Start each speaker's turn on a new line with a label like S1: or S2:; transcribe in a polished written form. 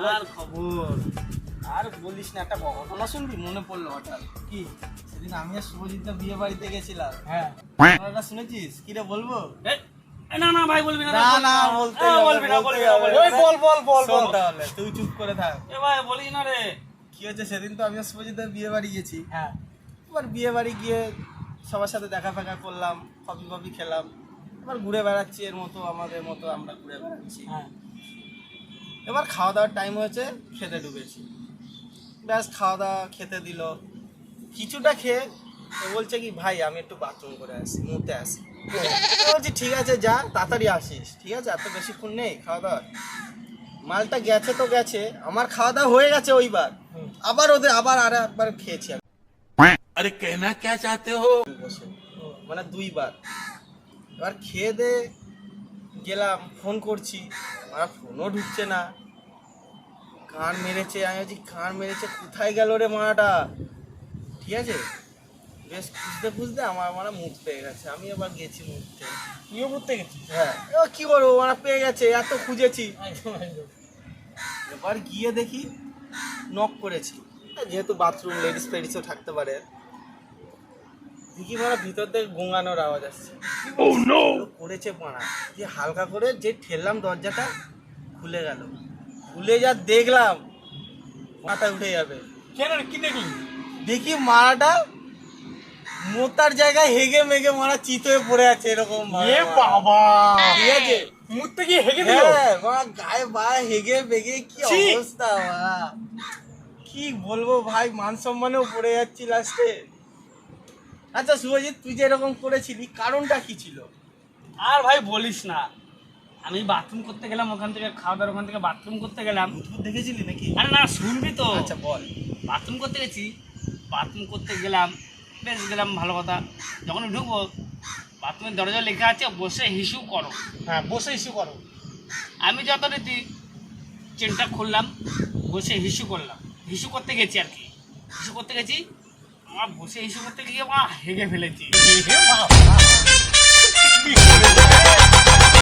S1: আর খবর আর বলিস না, একটা ঘটনা শুনবি? মনে পড়লো হঠাৎ।
S2: কি?
S1: সেদিন আমি আর শুভজিৎ বিয়ে বাড়িতে গেছিলাম।
S2: হ্যাঁ,
S1: ঘটনাটা শুনেছিস? কি রে বলবো?
S3: না না ভাই বলবি না,
S1: না না বলতে
S3: বলবি না, বলবি না, বলবি না।
S2: ওই বল বল বল
S1: শোন
S2: বল।
S1: তাহলে, তুই চুপ করে থাক।
S3: এ ভাই বলিস না রে।
S1: কি হয়েছে, সেদিন তো আমি আর শুভজিৎ বিয়ে বাড়ি গেছি।
S2: হ্যাঁ,
S1: এবার বিয়ে বাড়ি গিয়ে সবার সাথে দেখা ফেকা করলাম, কফি কফি খেলাম, এবার ঘুরে বেড়াচ্ছি, এর মতো আমাদের মতো আমরা ঘুরে বেড়াচ্ছি।
S2: হ্যাঁ,
S1: এবার খাওয়া দাওয়ার টাইম হয়েছে, খেতে ঢুকেছি। ব্যাস খাওয়া দাওয়া খেতে দিল, কিছুটা খেয়ে ও বলছে কি, ভাই আমি একটু বাথরুম করে আসি, মুতে আসি। আমি বলছি ঠিক আছে যা, তাড়াতাড়ি আসিস, ঠিক আছে, এত বেশিক্ষণ নেই খাওয়া দাওয়া। মালটা গেছে তো গেছে, আমার খাওয়া দাওয়া হয়ে গেছে ওইবার, আবার ওদের আবার আর একবার খেয়েছি আমি
S4: अरे कहना क्या चाहते हो?
S1: বসে, মানে দুইবার। এবার খেয়ে দে গেলাম, ফোন করছি, আমার ফোনও ঢুকছে না। কান মেরেছে, আমি বলছি কান মেরেছে, কোথায় গেল রে মারাটা, ঠিক আছে। বেশ খুঁজতে খুঁজতে আমার মানে মুখ পেয়ে গেছে, আমি এবার গেছি মুখতে।
S2: তুইও ঘুরতে গেছিস?
S1: হ্যাঁ, এবার কি করবো, মানে পেয়ে গেছে, এত খুঁজেছি।
S2: একদম একদম।
S1: এবার গিয়ে দেখি নক করেছি, যেহেতু বাথরুম লেডিস ফেডিসও থাকতে পারে, দেখি মানে ভিতর থেকে গোঙানোর আওয়াজ আসছে। করেছে পাড়া যে হালকা করে যে ঠেললাম, দরজাটা খুলে গেল। খুলে যা দেখলাম মাথা উঠে যাবে।
S2: কেন রে, কি দেখলি?
S1: দেখি মারাটা মোতার জায়গায় হেগে মেগে মারা চিত হয়ে পড়ে আছে, এরকম
S2: এ বাবা,
S1: ঠিক আছে।
S2: মুততে গিয়ে হেগে দিল?
S1: হ্যাঁ, মারা গায়ে বায়ে হেগে বেগে কি
S2: ছি!
S1: অবস্থা, মারা কি বলবো ভাই, মান সম্মানেও পড়ে যাচ্ছি লাস্টে। আচ্ছা শুভজিৎ, তুই যে এরকম করেছিলি, কারণটা কি ছিল?
S3: আর ভাই বলিস না, আমি বাথরুম করতে গেলাম, ওখান থেকে খাওয়া দাওয়ার ওখান থেকে বাথরুম করতে গেলাম।
S1: ভূত দেখেছিলি নাকি?
S3: আরে না, শুনবি তো।
S1: আচ্ছা বল।
S3: বাথরুম করতে গেছি, বাথরুম করতে গেলাম, বেশ গেলাম, ভালো কথা। যখন ঢুকবো, বাথরুমের দরজা লেখা আছে বসে হিসু করো।
S2: হ্যাঁ, বসে ইস্যু করো।
S3: আমি যথারীতি চেনটা খুললাম, বসে হিসু করলাম, হিসু করতে গেছি আর কি। হিসু করতে গেছি, আমার বসে হিসু করতে গিয়ে হেগে ফেলেছি।
S2: এ বাবা, কি করে?